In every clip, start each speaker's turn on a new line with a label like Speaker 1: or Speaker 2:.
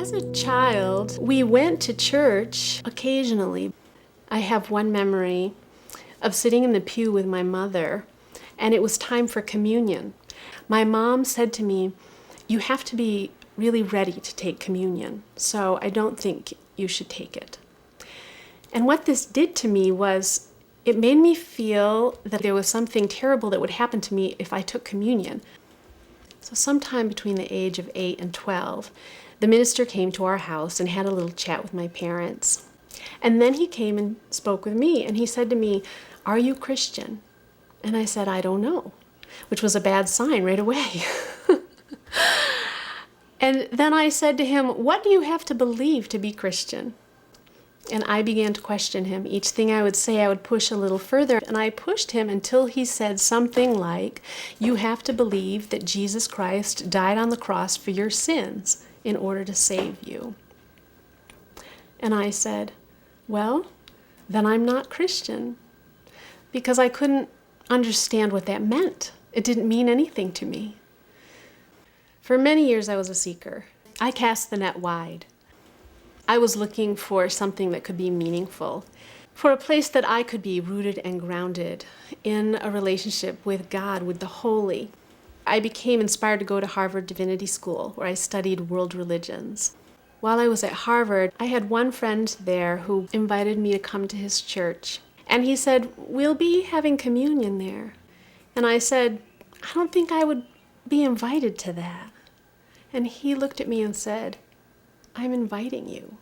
Speaker 1: As a child, we went to church occasionally. I have one memory of sitting in the pew with my mother, and it was time for communion. My mom said to me, "You have to be really ready to take communion, so I don't think you should take it." And what this did to me was it made me feel that there was something terrible that would happen to me if I took communion. So sometime between the age of 8 and 12, the minister came to our house and had a little chat with my parents. And then he came and spoke with me, and he said to me, "Are you Christian?" And I said, "I don't know," which was a bad sign right away. And then I said to him, "What do you have to believe to be Christian?" And I began to question him. Each thing I would say, I would push a little further. And I pushed him until he said something like, "You have to believe that Jesus Christ died on the cross for your sins in order to save you." And I said, "Well, then I'm not Christian," because I couldn't understand what that meant. It didn't mean anything to me. For many years, I was a seeker. I cast the net wide. I was looking for something that could be meaningful, for a place that I could be rooted and grounded in a relationship with God, with the holy. I became inspired to go to Harvard Divinity School, where I studied world religions. While I was at Harvard, I had one friend there who invited me to come to his church. And he said, "We'll be having communion there." And I said, "I don't think I would be invited to that." And he looked at me and said, "I'm inviting you."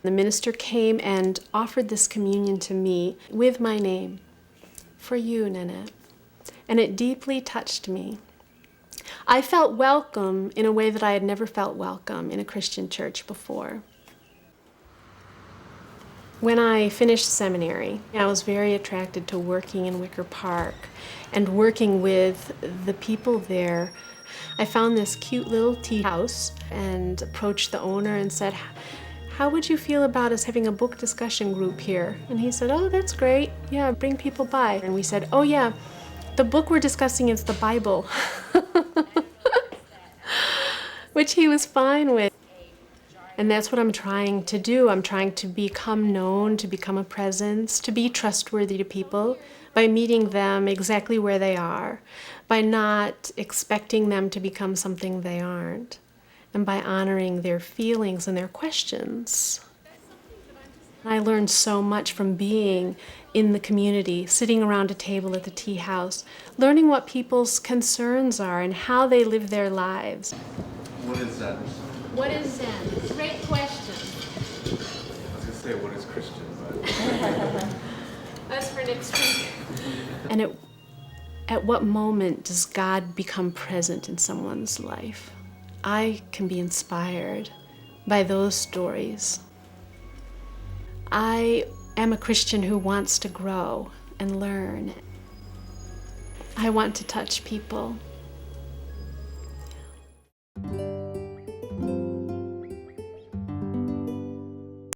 Speaker 1: The minister came and offered this communion to me with my name, "For you, Nanette." And it deeply touched me. I felt welcome in a way that I had never felt welcome in a Christian church before. When I finished seminary, I was very attracted to working in Wicker Park and working with the people there. I found this cute little tea house and approached the owner and said, "How would you feel about us having a book discussion group here?" And he said, "Oh, that's great. Yeah, bring people by." And we said, "Oh yeah, the book we're discussing is the Bible," which he was fine with. And that's what I'm trying to do. I'm trying to become known, to become a presence, to be trustworthy to people by meeting them exactly where they are, by not expecting them to become something they aren't, and by honoring their feelings and their questions. I learned so much from being in the community, sitting around a table at the tea house, learning what people's concerns are and how they live their lives.
Speaker 2: What is Zen?
Speaker 1: What is Zen? Great question.
Speaker 2: I was going to say, what is Christian? But
Speaker 1: That's for next week. And at what moment does God become present in someone's life? I can be inspired by those stories. I am a Christian who wants to grow and learn. I want to touch people.